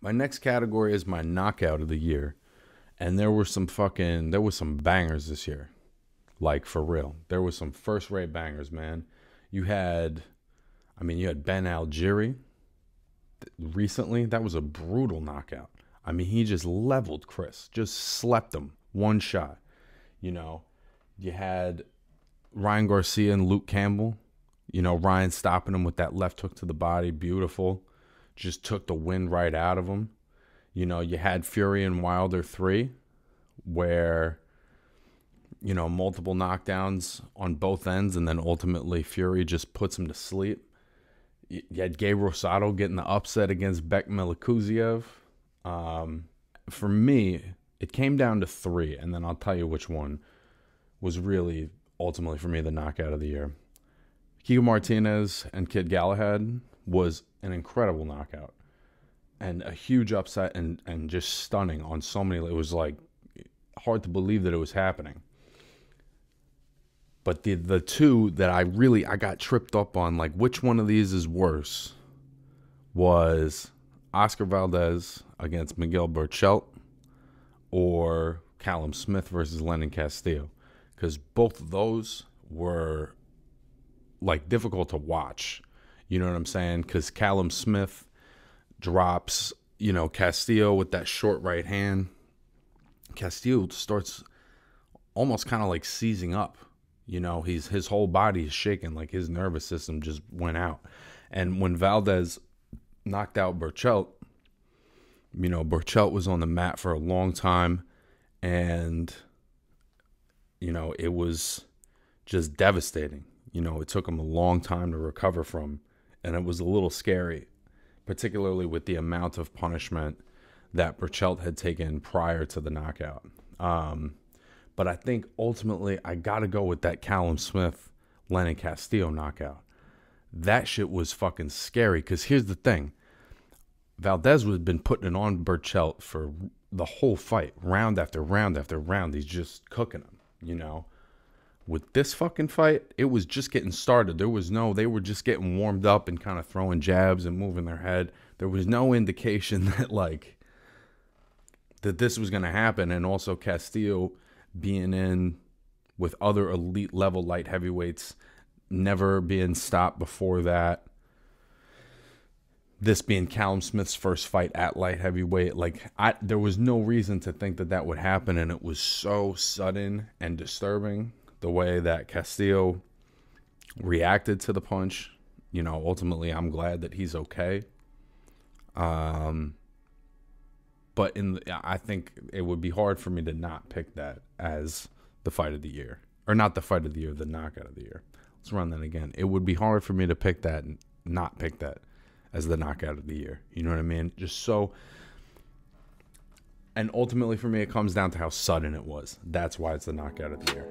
My next category is my knockout of the year. And there was some bangers this year. Like, for real. There was some first-rate bangers, man. You had Ben Algieri recently. That was a brutal knockout. I mean, he just leveled Chris. Just slept him. One shot. You know, you had Ryan Garcia and Luke Campbell. You know, Ryan stopping him with that left hook to the body. Beautiful. Just took the wind right out of him. You know, you had Fury and Wilder 3, where, you know, multiple knockdowns on both ends, and then ultimately Fury just puts him to sleep. You had Gabe Rosado getting the upset against Bek Milikuziev. For me, it came down to 3, and then I'll tell you which one was really, ultimately, for me, the knockout of the year. Kiko Martinez and Kid Galahad was an incredible knockout and a huge upset and just stunning on so many. It was like hard to believe that it was happening. But the two that I got tripped up on, like which one of these is worse, was Oscar Valdez against Miguel Berchelt or Callum Smith versus Lenin Castillo. Because both of those were like difficult to watch. You know what I'm saying? Because Callum Smith drops, you know, Castillo with that short right hand. Castillo starts almost kind of like seizing up. You know, his whole body is shaking, like his nervous system just went out. And when Valdez knocked out Berchelt, you know, Berchelt was on the mat for a long time, and, you know, it was just devastating. You know, it took him a long time to recover from, and it was a little scary, particularly with the amount of punishment that Berchelt had taken prior to the knockout. But I think ultimately I got to go with that Callum Smith, Lenin Castillo knockout. That shit was fucking scary, because here's the thing. Valdez had been putting it on Berchelt for the whole fight, round after round after round. He's just cooking him, you know. With this fucking fight, it was just getting started. They were just getting warmed up and kind of throwing jabs and moving their head. There was no indication that this was going to happen. And also Castillo being in with other elite level light heavyweights, never being stopped before that. This being Callum Smith's first fight at light heavyweight, there was no reason to think that would happen, and it was so sudden and disturbing the way that Castillo reacted to the punch. You know, ultimately, I'm glad that he's okay. But I think it would be hard for me to not pick that as the fight of the year. Or not the fight of the year, the knockout of the year. Let's run that again. It would be hard for me to pick that and not pick that as the knockout of the year. You know what I mean? Just so... And ultimately for me, it comes down to how sudden it was. That's why it's the knockout of the year.